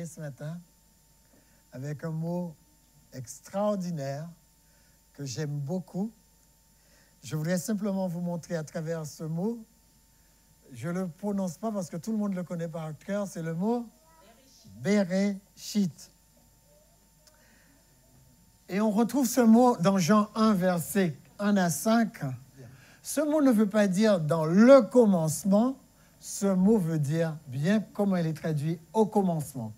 Ce matin avec un mot extraordinaire que j'aime beaucoup. Je voudrais simplement vous montrer à travers ce mot. Je ne le prononce pas parce que tout le monde le connaît par cœur. C'est le mot Bereshit. Et on retrouve ce mot dans Jean 1, versets 1 à 5. Ce mot ne veut pas dire dans le commencement. Ce mot veut dire bien comment il est traduit au commencement.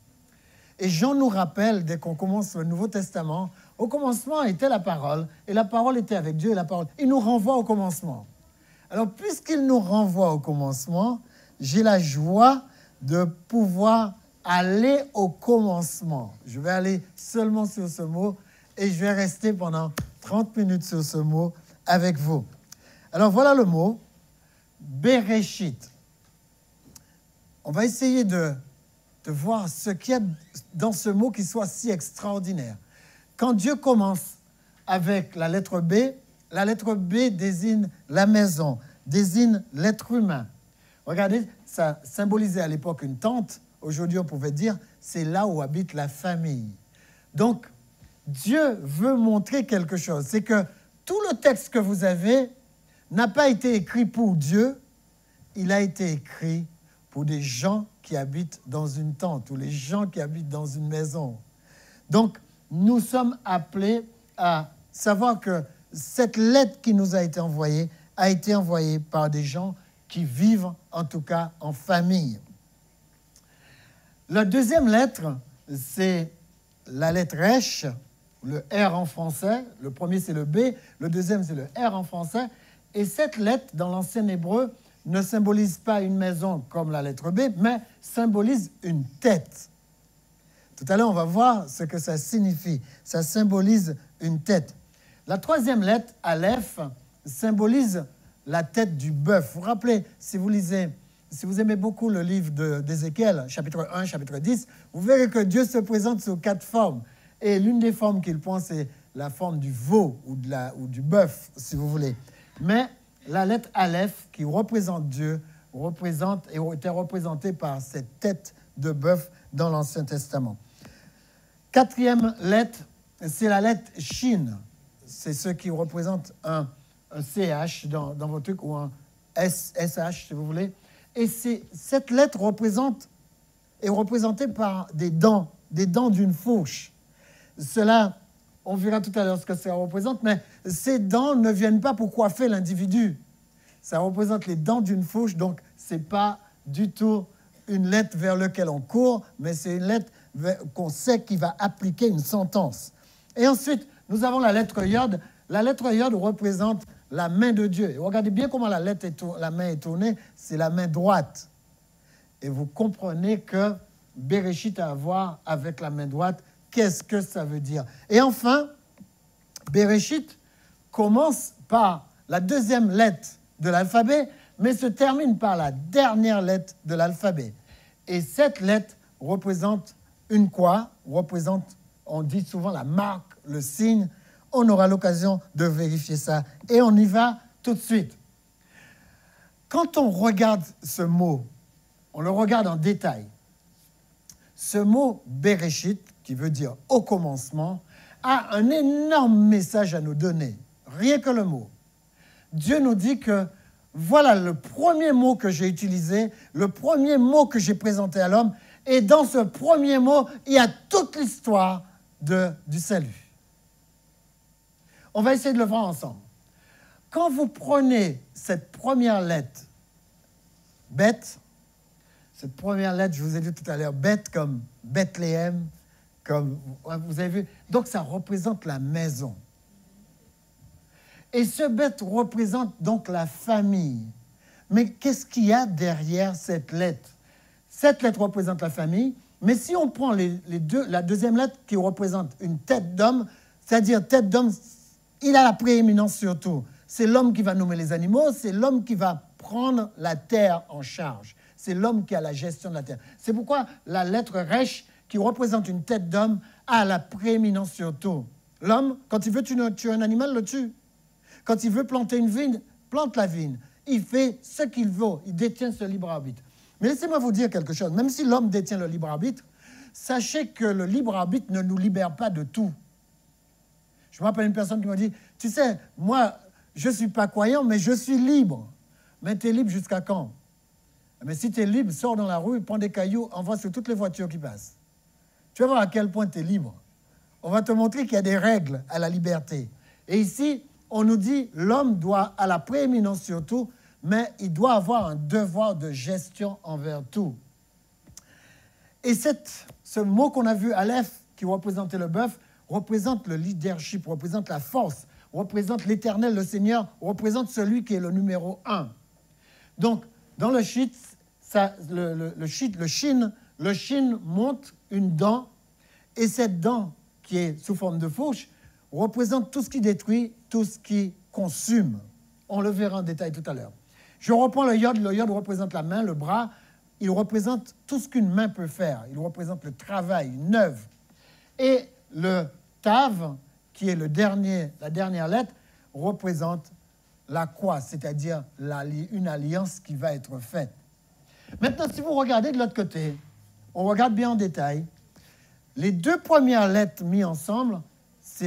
Et Jean nous rappelle, dès qu'on commence le Nouveau Testament, au commencement était la parole, et la parole était avec Dieu, et la parole. Il nous renvoie au commencement. Alors, puisqu'il nous renvoie au commencement, j'ai la joie de pouvoir aller au commencement. Je vais aller seulement sur ce mot, et je vais rester pendant 30 minutes sur ce mot avec vous. Alors, voilà le mot, Bereshit. On va essayer de voir ce qu'il y a dans ce mot qui soit si extraordinaire. Quand Dieu commence avec la lettre B désigne la maison, désigne l'être humain. Regardez, ça symbolisait à l'époque une tente. Aujourd'hui, on pouvait dire, c'est là où habite la famille. Donc, Dieu veut montrer quelque chose. C'est que tout le texte que vous avez n'a pas été écrit pour Dieu, il a été écrit pour des gens qui habitent dans une tente ou les gens qui habitent dans une maison. Donc, nous sommes appelés à savoir que cette lettre qui nous a été envoyée par des gens qui vivent, en tout cas, en famille. La deuxième lettre, c'est la lettre Resh, le R en français. Le premier, c'est le B. Le deuxième, c'est le R en français. Et cette lettre, dans l'ancien hébreu, ne symbolise pas une maison comme la lettre B, mais symbolise une tête. Tout à l'heure, on va voir ce que ça signifie. Ça symbolise une tête. La troisième lettre, Aleph, symbolise la tête du bœuf. Vous vous rappelez, si vous aimez beaucoup le livre d'Ézéchiel, chapitre 1, chapitre 10, vous verrez que Dieu se présente sous 4 formes. Et l'une des formes qu'il prend, c'est la forme du veau ou du bœuf, si vous voulez. Mais la lettre Aleph, qui représente Dieu, était représentée par cette tête de bœuf dans l'Ancien Testament. Quatrième lettre, c'est la lettre Shin. C'est ce qui représente un CH dans votre truc, ou un SH, si vous voulez. Et cette lettre est représentée par des dents d'une fourche. Cela, on verra tout à l'heure ce que ça représente, mais ces dents ne viennent pas pour coiffer l'individu. Ça représente les dents d'une fourche, donc ce n'est pas du tout une lettre vers laquelle on court, mais c'est une lettre qu'on sait qui va appliquer une sentence. Et ensuite, nous avons la lettre Yod. La lettre Yod représente la main de Dieu. Et regardez bien comment la main est tournée, c'est la main droite. Et vous comprenez que Bereshit a à voir avec la main droite. Qu'est-ce que ça veut dire? Et enfin, Bereshit commence par la deuxième lettre de l'alphabet, mais se termine par la dernière lettre de l'alphabet. Et cette lettre représente une quoi? On dit souvent la marque, le signe. On aura l'occasion de vérifier ça. Et on y va tout de suite. Quand on regarde ce mot, on le regarde en détail. Ce mot Bereshit, qui veut dire « au commencement », a un énorme message à nous donner. Rien que le mot. Dieu nous dit que voilà le premier mot que j'ai utilisé, le premier mot que j'ai présenté à l'homme. Et dans ce premier mot, il y a toute l'histoire du salut. On va essayer de le voir ensemble. Quand vous prenez cette première lettre, bête, cette première lettre, je vous ai dit tout à l'heure, bête comme Bethléem, comme vous avez vu, donc ça représente la maison. Et ce bête représente donc la famille. Mais qu'est-ce qu'il y a derrière cette lettre? Cette lettre représente la famille, mais si on prend la deuxième lettre qui représente une tête d'homme, c'est-à-dire tête d'homme, il a la prééminence sur tout. C'est l'homme qui va nommer les animaux, c'est l'homme qui va prendre la terre en charge. C'est l'homme qui a la gestion de la terre. C'est pourquoi la lettre Resh, qui représente une tête d'homme, a la prééminence sur tout. L'homme, quand il veut tuer un animal, le tue. Quand il veut planter une vigne, plante la vigne. Il fait ce qu'il veut. Il détient ce libre arbitre. Mais laissez-moi vous dire quelque chose. Même si l'homme détient le libre arbitre, sachez que le libre arbitre ne nous libère pas de tout. Je me rappelle une personne qui m'a dit, tu sais, moi, je ne suis pas croyant, mais je suis libre. Mais tu es libre jusqu'à quand? Mais si tu es libre, sors dans la rue, prends des cailloux, envoie sur toutes les voitures qui passent. Tu vas voir à quel point tu es libre. On va te montrer qu'il y a des règles à la liberté. Et ici, on nous dit, l'homme doit à la prééminence sur tout, mais il doit avoir un devoir de gestion envers tout. Et ce mot qu'on a vu, Aleph, qui représentait le bœuf, représente le leadership, représente la force, représente l'Éternel, le Seigneur, représente celui qui est le numéro 1. Donc, dans le shin montre une dent, et cette dent, qui est sous forme de fourche, représente tout ce qui détruit, tout ce qui consume. On le verra en détail tout à l'heure. Je reprends le yod représente la main, le bras, il représente tout ce qu'une main peut faire, il représente le travail, une œuvre. Et le tav, qui est la dernière lettre, représente la croix, c'est-à-dire une alliance qui va être faite. Maintenant, si vous regardez de l'autre côté, on regarde bien en détail, les deux premières lettres mises ensemble,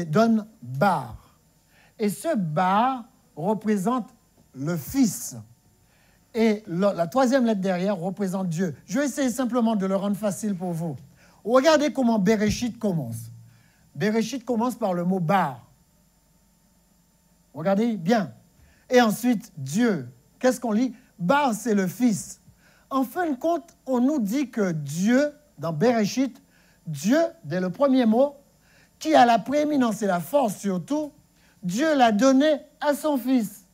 donnent bar. Et ce bar représente le Fils. Et la troisième lettre derrière représente Dieu. Je vais essayer simplement de le rendre facile pour vous. Regardez comment Bereshit commence. Bereshit commence par le mot bar. Regardez bien. Et ensuite, Dieu. Qu'est-ce qu'on lit? Bar, c'est le Fils. En fin de compte, on nous dit que Dieu, dans Bereshit, Dieu, dès le premier mot, qui a la prééminence et la force surtout, Dieu l'a donné à son Fils.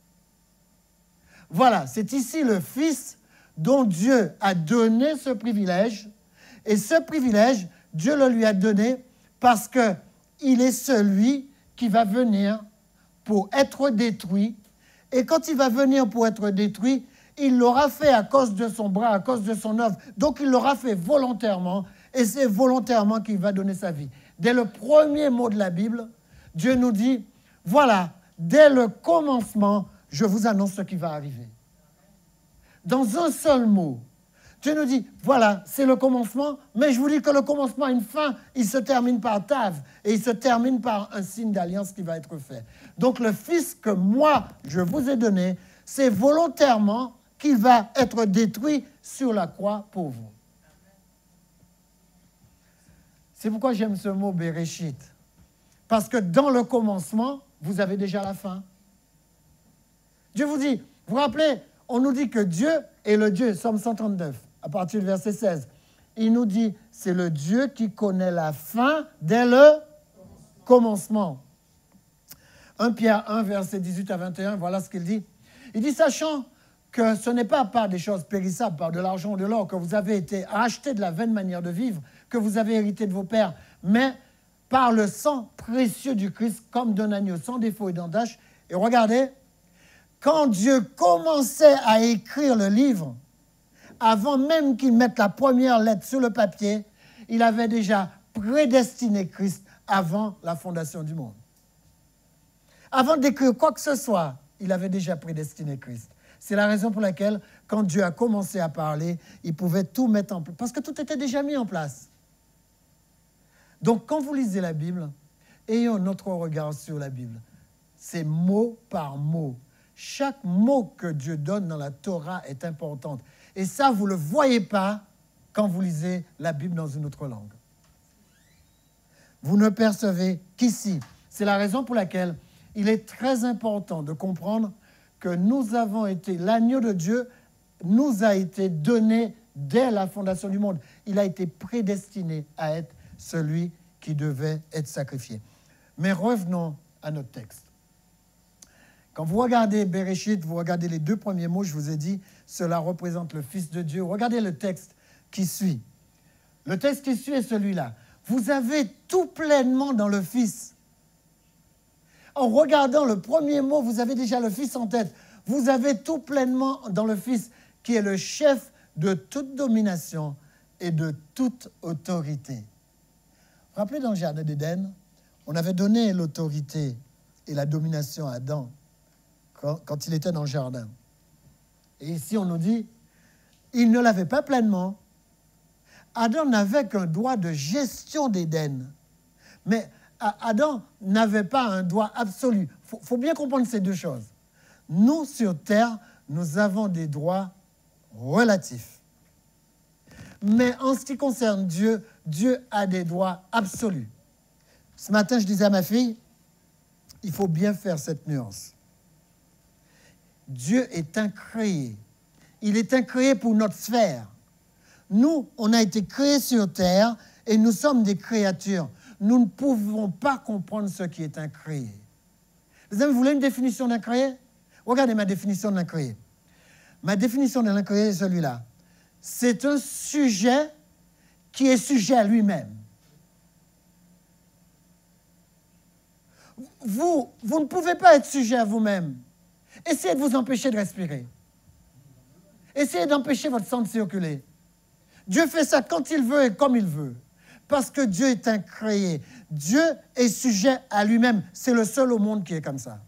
Voilà, c'est ici le Fils dont Dieu a donné ce privilège. Et ce privilège, Dieu le lui a donné parce qu'il est celui qui va venir pour être détruit. Et quand il va venir pour être détruit, il l'aura fait à cause de son bras, à cause de son œuvre. Donc il l'aura fait volontairement, et c'est volontairement qu'il va donner sa vie. Dès le premier mot de la Bible, Dieu nous dit, voilà, dès le commencement, je vous annonce ce qui va arriver. Dans un seul mot, Dieu nous dit, voilà, c'est le commencement, mais je vous dis que le commencement a une fin, il se termine par Tav, et il se termine par un signe d'alliance qui va être fait. Donc le Fils que moi, je vous ai donné, c'est volontairement qu'il va être détruit sur la croix pour vous. C'est pourquoi j'aime ce mot Bereshit. Parce que dans le commencement, vous avez déjà la fin. Dieu vous dit, vous vous rappelez, on nous dit que Dieu est le Dieu, Somme 139, à partir du verset 16. Il nous dit, c'est le Dieu qui connaît la fin dès le commencement. 1 Pierre 1, verset 18 à 21, voilà ce qu'il dit. Il dit, sachant que ce n'est pas par des choses périssables, par de l'argent ou de l'or, que vous avez été achetés de la vaine manière de vivre, que vous avez hérité de vos pères, mais par le sang précieux du Christ, comme d'un agneau sans défaut et d'entache. Et regardez, quand Dieu commençait à écrire le livre, avant même qu'il mette la première lettre sur le papier, il avait déjà prédestiné Christ avant la fondation du monde. Avant d'écrire quoi que ce soit, il avait déjà prédestiné Christ. C'est la raison pour laquelle, quand Dieu a commencé à parler, il pouvait tout mettre en place, parce que tout était déjà mis en place. Donc, quand vous lisez la Bible, ayons notre regard sur la Bible. C'est mot par mot. Chaque mot que Dieu donne dans la Torah est important. Et ça, vous ne le voyez pas quand vous lisez la Bible dans une autre langue. Vous ne percevez qu'ici. C'est la raison pour laquelle il est très important de comprendre que nous avons été, l'agneau de Dieu nous a été donné dès la fondation du monde. Il a été prédestiné à être celui qui devait être sacrifié. Mais revenons à notre texte. Quand vous regardez Bereshit, vous regardez les 2 premiers mots, je vous ai dit, cela représente le Fils de Dieu. Regardez le texte qui suit. Le texte qui suit est celui-là. Vous avez tout pleinement dans le Fils. En regardant le premier mot, vous avez déjà le Fils en tête. Vous avez tout pleinement dans le Fils, qui est le chef de toute domination et de toute autorité. Vous vous rappelez dans le Jardin d'Éden, on avait donné l'autorité et la domination à Adam quand il était dans le jardin. Et ici, on nous dit, il ne l'avait pas pleinement. Adam n'avait qu'un droit de gestion d'Éden. Mais Adam n'avait pas un droit absolu. Il faut bien comprendre ces deux choses. Nous, sur terre, nous avons des droits relatifs. Mais en ce qui concerne Dieu, Dieu a des droits absolus. Ce matin, je disais à ma fille, il faut bien faire cette nuance. Dieu est incréé. Il est incréé pour notre sphère. Nous, on a été créés sur terre et nous sommes des créatures. Nous ne pouvons pas comprendre ce qui est incréé. Les amis, vous voulez une définition d'incréé? Regardez ma définition d'incréé. Ma définition de l'incréé est celui-là. C'est un sujet qui est sujet à lui-même. Vous ne pouvez pas être sujet à vous-même. Essayez de vous empêcher de respirer. Essayez d'empêcher votre sang de circuler. Dieu fait ça quand il veut et comme il veut. Parce que Dieu est incréé. Dieu est sujet à lui-même. C'est le seul au monde qui est comme ça.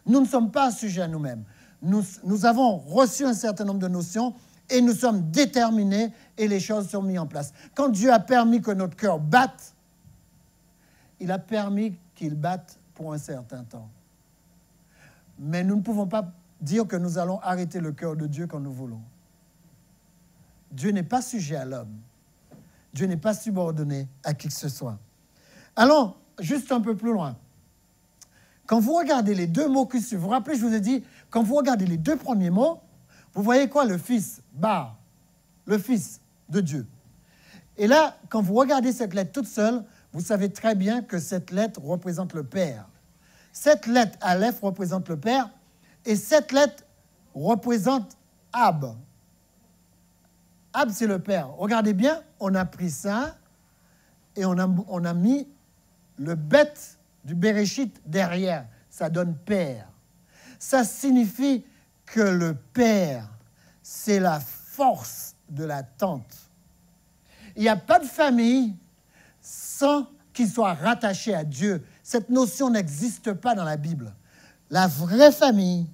Nous ne sommes pas sujets à nous-mêmes. Nous avons reçu un certain nombre de notions et nous sommes déterminés et les choses sont mises en place. Quand Dieu a permis que notre cœur batte, il a permis qu'il batte pour un certain temps. Mais nous ne pouvons pas dire que nous allons arrêter le cœur de Dieu quand nous voulons. Dieu n'est pas sujet à l'homme. Dieu n'est pas subordonné à qui que ce soit. Allons juste un peu plus loin. Quand vous regardez les 2 mots qui suivent, vous vous rappelez, je vous ai dit, quand vous regardez les 2 premiers mots, vous voyez quoi? Le Fils, Bar, le Fils de Dieu. Et là, quand vous regardez cette lettre toute seule, vous savez très bien que cette lettre représente le Père. Cette lettre, Aleph, représente le Père, et cette lettre représente Ab. Ab, c'est le Père. Regardez bien, on a pris ça et on a mis le bête du Bereshit derrière. Ça donne Père. Ça signifie que le Père, c'est la force de la tente. Il n'y a pas de famille sans qu'il soit rattaché à Dieu. Cette notion n'existe pas dans la Bible. La vraie famille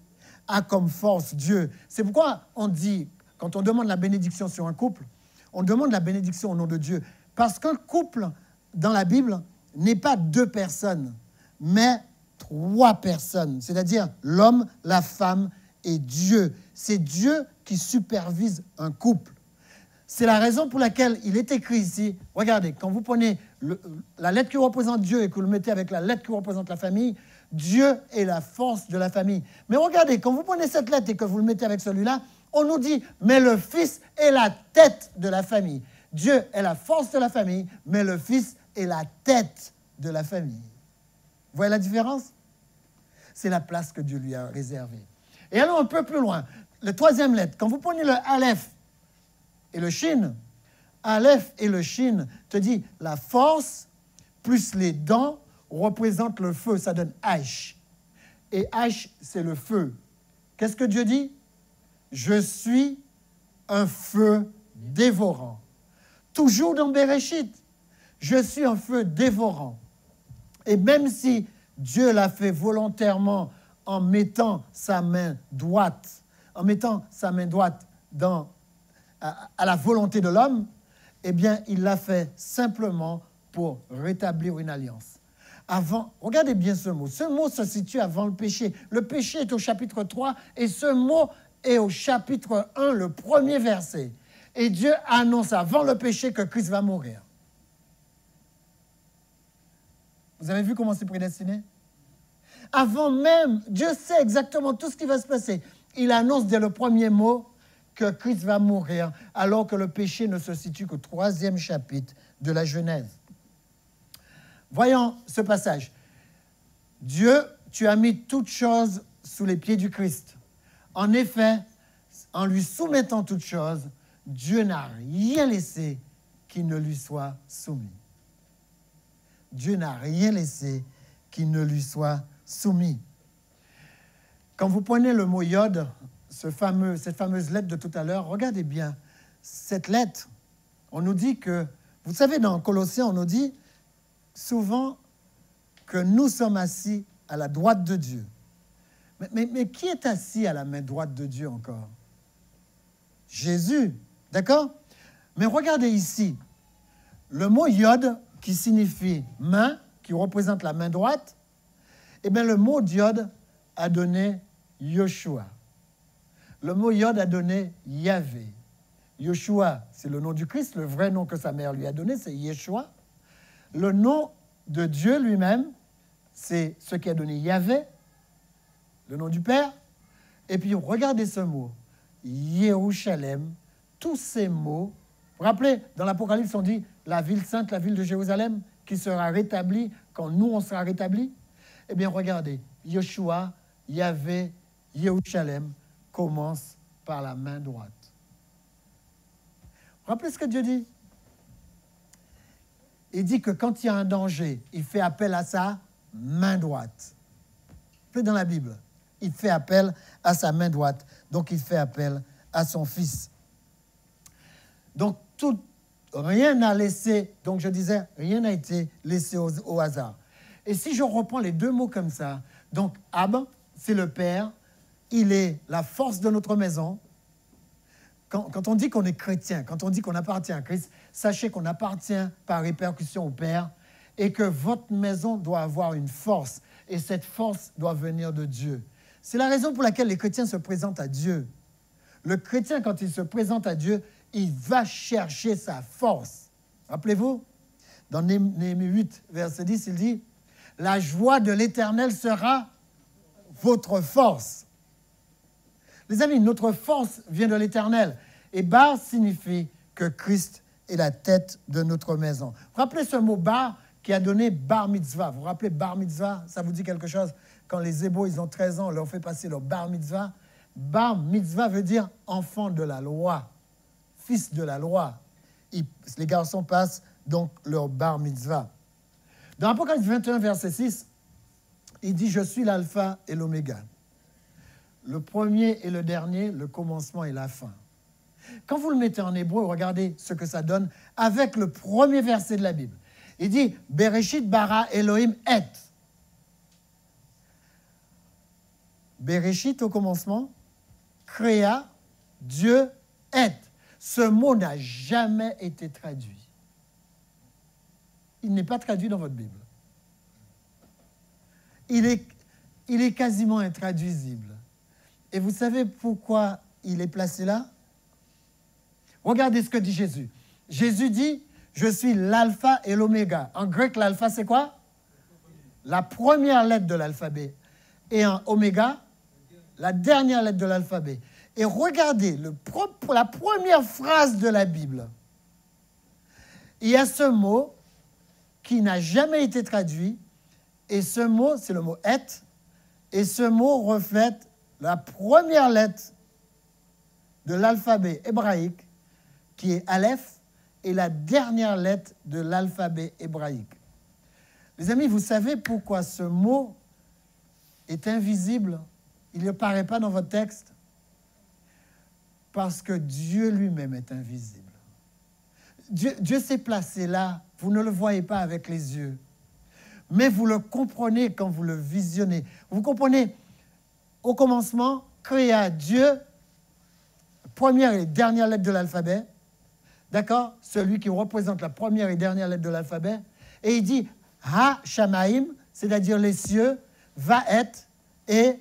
a comme force Dieu. C'est pourquoi on dit, quand on demande la bénédiction sur un couple, on demande la bénédiction au nom de Dieu. Parce qu'un couple, dans la Bible, n'est pas 2 personnes, mais 3 personnes. C'est-à-dire l'homme, la femme et Dieu. C'est Dieu qui supervise un couple. C'est la raison pour laquelle il est écrit ici. Regardez, quand vous prenez la lettre qui représente Dieu et que vous le mettez avec la lettre qui représente la famille, Dieu est la force de la famille. Mais regardez, quand vous prenez cette lettre et que vous le mettez avec celui-là, on nous dit, mais le Fils est la tête de la famille. Dieu est la force de la famille, mais le Fils est la tête de la famille. Vous voyez la différence? C'est la place que Dieu lui a réservée. Et allons un peu plus loin. La 3e lettre, quand vous prenez le Aleph et le Shin, Aleph et le Shin te dit la force plus les dents représentent le feu, ça donne H. Et H, c'est le feu. Qu'est-ce que Dieu dit? Je suis un feu dévorant. Toujours dans Bereshit, je suis un feu dévorant. Et même si Dieu l'a fait volontairement en mettant sa main droite, à la volonté de l'homme, eh bien, il l'a fait simplement pour rétablir une alliance. Avant, regardez bien ce mot. Ce mot se situe avant le péché. Le péché est au chapitre 3 et ce mot est au chapitre 1, le premier verset. Et Dieu annonce avant le péché que Christ va mourir. Vous avez vu comment c'est prédestiné? Avant même, Dieu sait exactement tout ce qui va se passer. Il annonce dès le premier mot que Christ va mourir, alors que le péché ne se situe qu'au 3e chapitre de la Genèse. Voyons ce passage. Dieu, tu as mis toutes choses sous les pieds du Christ. En effet, en lui soumettant toutes choses, Dieu n'a rien laissé qui ne lui soit soumis. Dieu n'a rien laissé qui ne lui soit soumis. Quand vous prenez le mot Yod, cette fameuse lettre de tout à l'heure, regardez bien, cette lettre, on nous dit que, vous savez, dans Colossiens, on nous dit souvent que nous sommes assis à la droite de Dieu. Mais qui est assis à la main droite de Dieu encore? Jésus, d'accord? Mais regardez ici, le mot Yod, qui signifie main, qui représente la main droite, eh bien le mot Yod a donné Yoshua. Le mot Yod a donné Yahvé. Yoshua, c'est le nom du Christ, le vrai nom que sa mère lui a donné, c'est Yeshua. Le nom de Dieu lui-même, c'est ce qui a donné Yahvé, le nom du Père. Et puis regardez ce mot, Yerushalem, tous ces mots. Vous vous rappelez, dans l'Apocalypse, on dit la ville sainte, la ville de Jérusalem, qui sera rétablie quand nous, on sera rétablis. Eh bien, regardez, Yoshua, Yahvé, Yerushalem commence par la main droite. Vous vous rappelez ce que Dieu dit? Il dit que quand il y a un danger, il fait appel à sa main droite. C'est dans la Bible. Il fait appel à sa main droite. Donc, il fait appel à son Fils. Donc, rien n'a laissé, donc je disais, rien n'a été laissé au hasard. Et si je reprends les deux mots comme ça, donc Ab, c'est le Père, il est la force de notre maison. Quand on dit qu'on est chrétien, quand on dit qu'on appartient à Christ, sachez qu'on appartient par répercussion au Père et que votre maison doit avoir une force et cette force doit venir de Dieu. C'est la raison pour laquelle les chrétiens se présentent à Dieu. Le chrétien, quand il se présente à Dieu, il va chercher sa force. Rappelez-vous, dans Néhémie 8, verset 10, il dit « La joie de l'Éternel sera votre force. » Les amis, notre force vient de l'Éternel. Et bar signifie que Christ est la tête de notre maison. Vous vous rappelez ce mot bar qui a donné bar mitzvah? Vous vous rappelez bar mitzvah? Ça vous dit quelque chose? Quand les Hébreux, ils ont 13 ans, on leur fait passer leur bar mitzvah. Bar mitzvah veut dire enfant de la loi, fils de la loi. Les garçons passent donc leur bar mitzvah. Dans Apocalypse 21, verset 6, il dit « Je suis l'alpha et l'oméga. » Le premier et le dernier, le commencement et la fin. Quand vous le mettez en hébreu, regardez ce que ça donne avec le premier verset de la Bible. Il dit « Bereshit bara Elohim et ». Bereshit au commencement, créa, Dieu est. Ce mot n'a jamais été traduit. Il n'est pas traduit dans votre Bible. Il est quasiment intraduisible. Et vous savez pourquoi il est placé là? Regardez ce que dit Jésus. Jésus dit, je suis l'alpha et l'oméga. En grec, l'alpha, c'est quoi? La première lettre de l'alphabet. Et en oméga, la dernière lettre de l'alphabet. Et regardez, la première phrase de la Bible. Il y a ce mot qui n'a jamais été traduit. Et ce mot, c'est le mot « et ». Et ce mot reflète la première lettre de l'alphabet hébraïque, qui est Aleph, et la dernière lettre de l'alphabet hébraïque. Les amis, vous savez pourquoi ce mot est invisible? Il ne paraît pas dans votre texte? Parce que Dieu lui-même est invisible. Dieu s'est placé là, vous ne le voyez pas avec les yeux, mais vous le comprenez quand vous le visionnez. Vous comprenez? Au commencement, créa Dieu, première et dernière lettre de l'alphabet, d'accord? Celui qui représente la première et dernière lettre de l'alphabet. Et il dit, Ha-Shamaim, c'est-à-dire les cieux, Va'et et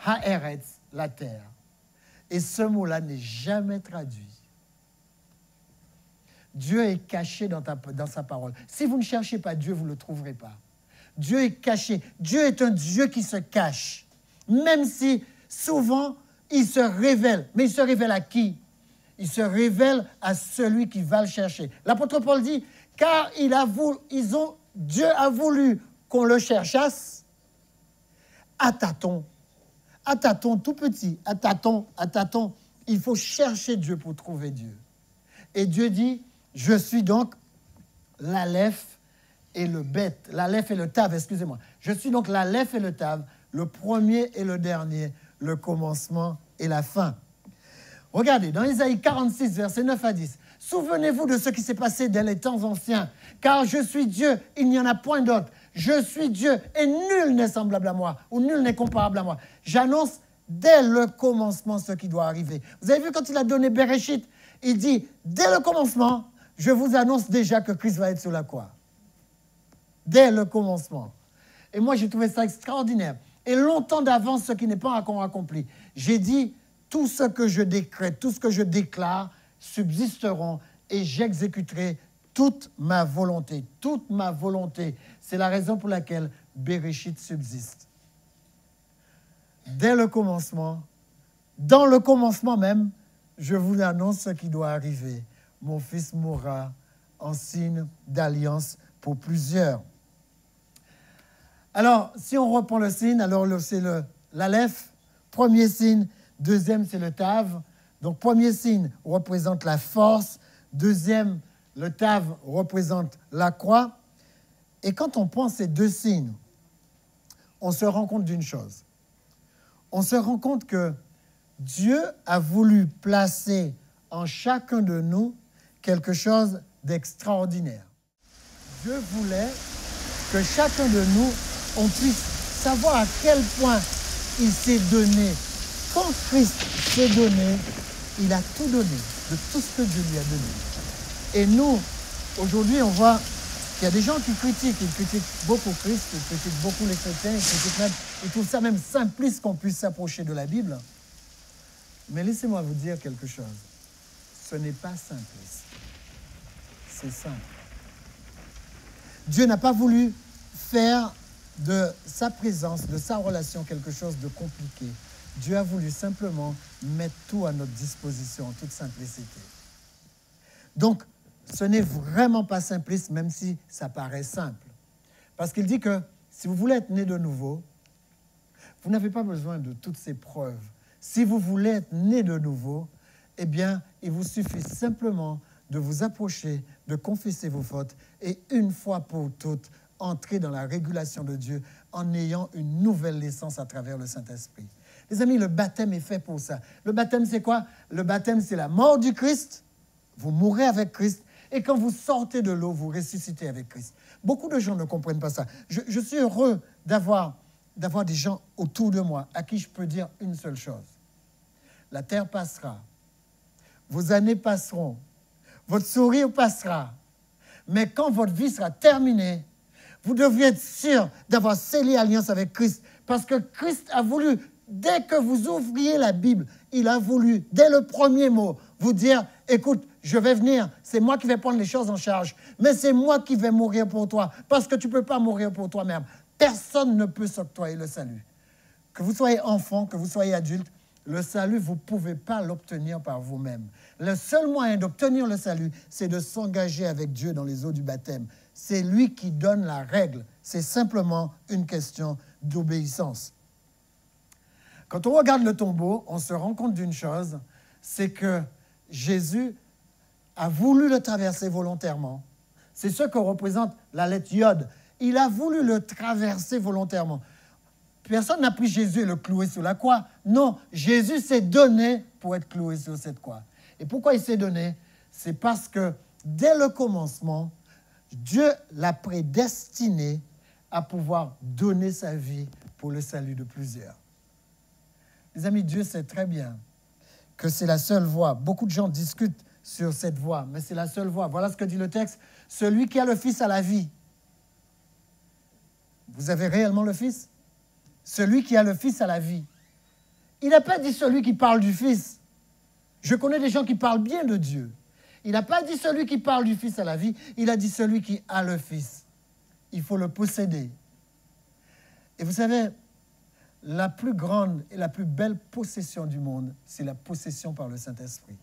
Ha-Eretz, la terre. Et ce mot-là n'est jamais traduit. Dieu est caché dans sa parole. Si vous ne cherchez pas Dieu, vous ne le trouverez pas. Dieu est caché. Dieu est un Dieu qui se cache. Même si souvent, il se révèle. Mais il se révèle à qui? Il se révèle à celui qui va le chercher. L'apôtre Paul dit, car Dieu a voulu qu'on le cherchasse à tâtons. À tâtons, tout petit, à tâtons. Il faut chercher Dieu pour trouver Dieu. Et Dieu dit, je suis donc l'Aleph et le Bet. L'Aleph et le Tav, excusez-moi. Je suis donc l'Aleph et le Tav, le premier et le dernier, le commencement et la fin. Regardez, dans Isaïe 46, versets 9 à 10. Souvenez-vous de ce qui s'est passé dès les temps anciens, car je suis Dieu, il n'y en a point d'autre. Je suis Dieu et nul n'est semblable à moi, ou nul n'est comparable à moi. J'annonce dès le commencement ce qui doit arriver. Vous avez vu quand il a donné Bereshit, il dit, dès le commencement, je vous annonce déjà que Christ va être sur la croix. Dès le commencement. Et moi, j'ai trouvé ça extraordinaire. Et longtemps d'avance, ce qui n'est pas encore accompli. J'ai dit, tout ce que je décrète, tout ce que je déclare, subsisteront et j'exécuterai toute ma volonté. Toute ma volonté. C'est la raison pour laquelle Bereshit subsiste. Dès le commencement, dans le commencement même, je vous annonce ce qui doit arriver. Mon fils mourra en signe d'alliance pour plusieurs. Alors, si on reprend le signe, alors c'est l'Aleph, premier signe, deuxième c'est le Tav. Donc, premier signe représente la force, deuxième, le Tav représente la croix. Et quand on prend ces deux signes, on se rend compte d'une chose. On se rend compte que Dieu a voulu placer en chacun de nous quelque chose d'extraordinaire. Dieu voulait que chacun de nous, on puisse savoir à quel point il s'est donné. Quand Christ s'est donné, il a tout donné, de tout ce que Dieu lui a donné. Et nous, aujourd'hui, on voit qu'il y a des gens qui critiquent. Ils critiquent beaucoup Christ, ils critiquent beaucoup les chrétiens, ils trouvent ça même simpliste qu'on puisse s'approcher de la Bible. Mais laissez-moi vous dire quelque chose. Ce n'est pas simpliste. C'est simple. Dieu n'a pas voulu faire de sa présence, de sa relation, quelque chose de compliqué. Dieu a voulu simplement mettre tout à notre disposition, en toute simplicité. Donc, ce n'est vraiment pas simpliste, même si ça paraît simple. Parce qu'il dit que si vous voulez être né de nouveau, vous n'avez pas besoin de toutes ces preuves. Si vous voulez être né de nouveau, eh bien, il vous suffit simplement de vous approcher, de confesser vos fautes et une fois pour toutes, entrer dans la régulation de Dieu en ayant une nouvelle naissance à travers le Saint-Esprit. Les amis, le baptême est fait pour ça. Le baptême, c'est quoi? Le baptême, c'est la mort du Christ. Vous mourrez avec Christ. Et quand vous sortez de l'eau, vous ressuscitez avec Christ. Beaucoup de gens ne comprennent pas ça. Je suis heureux d'avoir des gens autour de moi à qui je peux dire une seule chose. La terre passera. Vos années passeront. Votre sourire passera. Mais quand votre vie sera terminée, vous devriez être sûr d'avoir scellé alliance avec Christ. Parce que Christ a voulu, dès que vous ouvriez la Bible, il a voulu, dès le premier mot, vous dire, écoute, je vais venir, c'est moi qui vais prendre les choses en charge, mais c'est moi qui vais mourir pour toi, parce que tu ne peux pas mourir pour toi-même. Personne ne peut s'octroyer le salut. Que vous soyez enfant, que vous soyez adulte, le salut, vous ne pouvez pas l'obtenir par vous-même. Le seul moyen d'obtenir le salut, c'est de s'engager avec Dieu dans les eaux du baptême. C'est lui qui donne la règle. C'est simplement une question d'obéissance. Quand on regarde le tombeau, on se rend compte d'une chose, c'est que Jésus a voulu le traverser volontairement. C'est ce que représente la lettre Yod. Il a voulu le traverser volontairement. Personne n'a pris Jésus et le cloué sur la croix. Non, Jésus s'est donné pour être cloué sur cette croix. Et pourquoi il s'est donné? C'est parce que dès le commencement, Dieu l'a prédestiné à pouvoir donner sa vie pour le salut de plusieurs. Les amis, Dieu sait très bien que c'est la seule voie. Beaucoup de gens discutent sur cette voie, mais c'est la seule voie. Voilà ce que dit le texte. Celui qui a le Fils a la vie. vous avez réellement le Fils? Celui qui a le Fils a la vie. Il n'a pas dit celui qui parle du Fils. Je connais des gens qui parlent bien de Dieu. Il n'a pas dit celui qui parle du Fils a la vie. Il a dit celui qui a le Fils. Il faut le posséder. Et vous savez, la plus grande et la plus belle possession du monde, c'est la possession par le Saint-Esprit.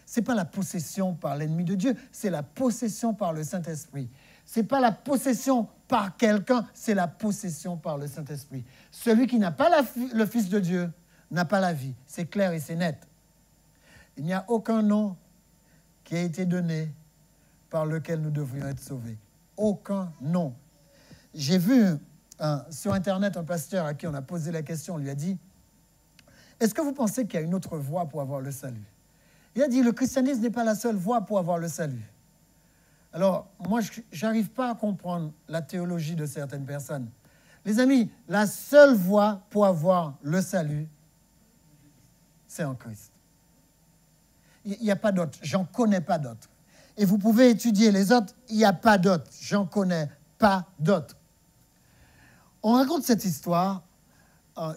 Ce n'est pas la possession par l'ennemi de Dieu, c'est la possession par le Saint-Esprit. Ce n'est pas la possession par quelqu'un, c'est la possession par le Saint-Esprit. Celui qui n'a pas le Fils de Dieu n'a pas la vie. C'est clair et c'est net. Il n'y a aucun nom qui a été donné par lequel nous devrions être sauvés. Aucun nom. J'ai vu sur Internet un pasteur à qui on a posé la question, on lui a dit « Est-ce que vous pensez qu'il y a une autre voie pour avoir le salut ?» Il a dit « Le christianisme n'est pas la seule voie pour avoir le salut. » Alors, moi, je n'arrive pas à comprendre la théologie de certaines personnes. Les amis, la seule voie pour avoir le salut, c'est en Christ. Il n'y a pas d'autre. J'en connais pas d'autre. Et vous pouvez étudier les autres, il n'y a pas d'autre. J'en connais pas d'autre. On raconte cette histoire.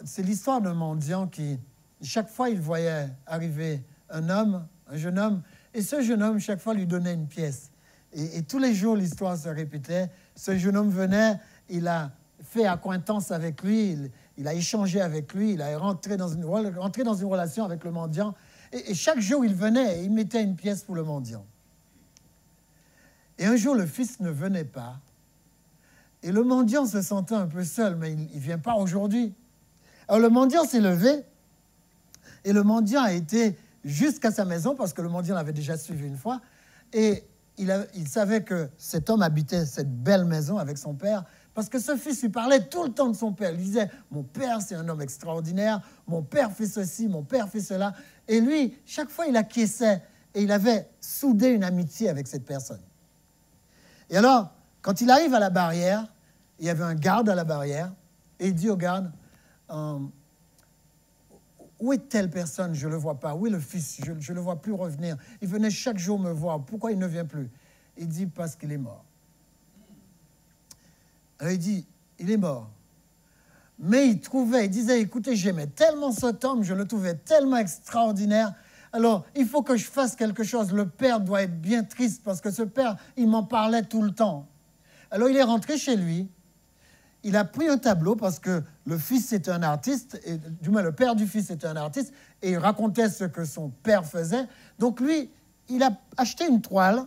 C'est l'histoire d'un mendiant qui, chaque fois, il voyait arriver un jeune homme, et ce jeune homme, chaque fois, lui donnait une pièce. Et tous les jours, l'histoire se répétait. Ce jeune homme venait, il a fait acquaintance avec lui, il a échangé avec lui, il a rentré dans une relation avec le mendiant. Et chaque jour, il venait et il mettait une pièce pour le mendiant. Et un jour, le fils ne venait pas. Et le mendiant se sentait un peu seul, mais il ne vient pas aujourd'hui. Alors le mendiant s'est levé et le mendiant a été jusqu'à sa maison parce que le mendiant l'avait déjà suivi une fois. Et il savait que cet homme habitait cette belle maison avec son père parce que ce fils lui parlait tout le temps de son père. Il disait « Mon père, c'est un homme extraordinaire. Mon père fait ceci, mon père fait cela. » Et lui, chaque fois, il acquiesçait et il avait soudé une amitié avec cette personne. Et alors, quand il arrive à la barrière, il y avait un garde à la barrière et il dit au garde « Où est telle personne? Je ne le vois pas. Où est le fils? Je ne le vois plus revenir. Il venait chaque jour me voir. Pourquoi il ne vient plus? » Il dit « Parce qu'il est mort. » Alors il dit « Il est mort. » Mais il disait « Écoutez, j'aimais tellement cet homme, je le trouvais tellement extraordinaire. Alors, il faut que je fasse quelque chose. Le père doit être bien triste parce que ce père, il m'en parlait tout le temps. » Alors, il est rentré chez lui. Il a pris un tableau parce que le fils était un artiste, et du moins le père du fils était un artiste, et il racontait ce que son père faisait. Donc lui, il a acheté une toile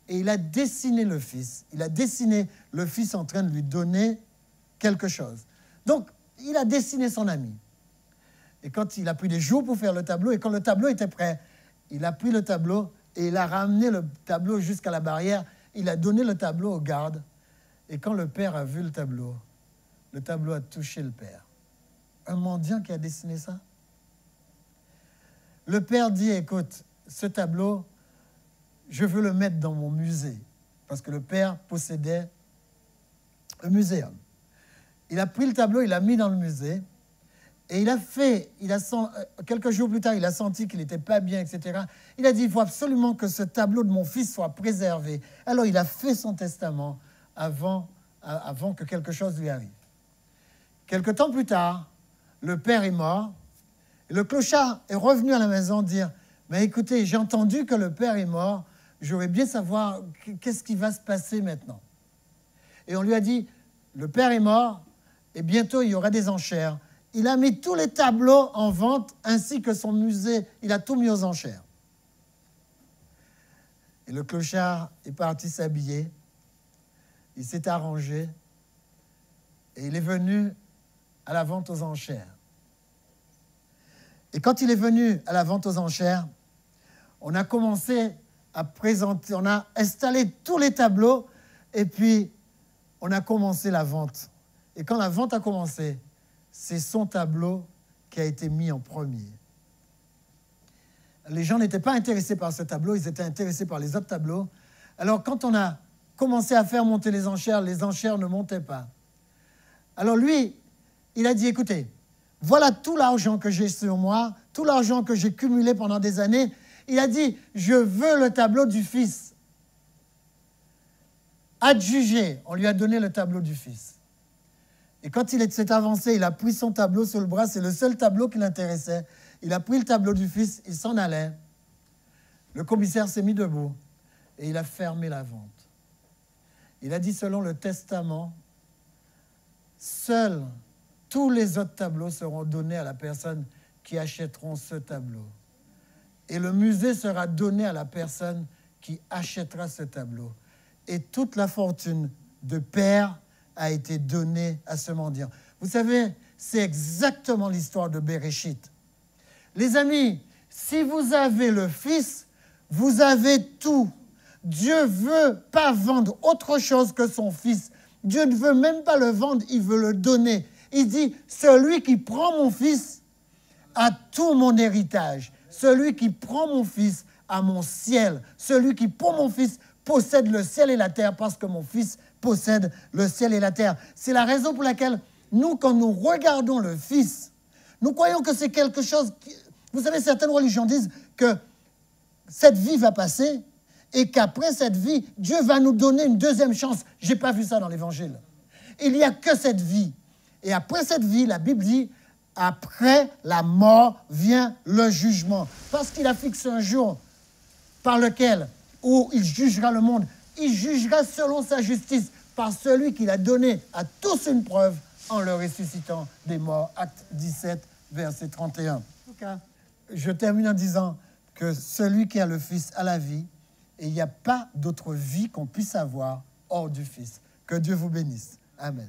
et il a dessiné le fils. Il a dessiné le fils en train de lui donner quelque chose. Donc, il a dessiné son ami. Et quand il a pris des jours pour faire le tableau, et quand le tableau était prêt, il a pris le tableau et il a ramené le tableau jusqu'à la barrière. Il a donné le tableau au garde. Et quand le père a vu le tableau a touché le père. Un mendiant qui a dessiné ça. Le père dit, écoute, ce tableau, je veux le mettre dans mon musée. Parce que le père possédait un muséum. Il a pris le tableau, il l'a mis dans le musée. Et quelques jours plus tard, il a senti qu'il n'était pas bien, etc. Il a dit, il faut absolument que ce tableau de mon fils soit préservé. Alors, il a fait son testament avant que quelque chose lui arrive. Quelque temps plus tard, le père est mort. Et le clochard est revenu à la maison dire, « Mais écoutez, j'ai entendu que le père est mort. J'aurais bien savoir qu'est-ce qui va se passer maintenant. » Et on lui a dit, « Le père est mort et bientôt il y aura des enchères. » Il a mis tous les tableaux en vente ainsi que son musée. Il a tout mis aux enchères. Et le clochard est parti s'habiller. Il s'est arrangé et il est venu à la vente aux enchères. Et quand il est venu à la vente aux enchères, on a commencé à présenter, on a installé tous les tableaux et puis on a commencé la vente. Et quand la vente a commencé, c'est son tableau qui a été mis en premier. Les gens n'étaient pas intéressés par ce tableau, ils étaient intéressés par les autres tableaux. Alors quand on a commencé à faire monter les enchères ne montaient pas. Alors lui, il a dit, écoutez, voilà tout l'argent que j'ai sur moi, tout l'argent que j'ai cumulé pendant des années. Il a dit, je veux le tableau du fils. adjugé, on lui a donné le tableau du Fils. Et quand il s'est avancé, il a pris son tableau sur le bras, c'est le seul tableau qui l'intéressait. Il a pris le tableau du Fils, il s'en allait. Le commissaire s'est mis debout et il a fermé la vente. Il a dit, selon le testament, seuls tous les autres tableaux seront donnés à la personne qui achèteront ce tableau. Et le musée sera donné à la personne qui achètera ce tableau. Et toute la fortune de père a été donnée à ce mendiant. Vous savez, c'est exactement l'histoire de Béréchit. Les amis, si vous avez le Fils, vous avez tout. Dieu ne veut pas vendre autre chose que son Fils. Dieu ne veut même pas le vendre, il veut le donner. Il dit, celui qui prend mon Fils a tout mon héritage. Celui qui prend mon Fils a mon ciel. Celui qui prend mon Fils possède le ciel et la terre parce que mon Fils possède le ciel et la terre. C'est la raison pour laquelle nous, quand nous regardons le Fils, nous croyons que c'est quelque chose... Vous savez, certaines religions disent que cette vie va passer et qu'après cette vie, Dieu va nous donner une deuxième chance. Je n'ai pas vu ça dans l'Évangile. Il n'y a que cette vie. Et après cette vie, la Bible dit, après la mort vient le jugement. Parce qu'il a fixé un jour par lequel, où il jugera le monde. Il jugera selon sa justice par celui qu'il a donné à tous une preuve en le ressuscitant des morts. Acte 17, verset 31. Je termine en disant que celui qui a le Fils a la vie et il n'y a pas d'autre vie qu'on puisse avoir hors du Fils. Que Dieu vous bénisse. Amen.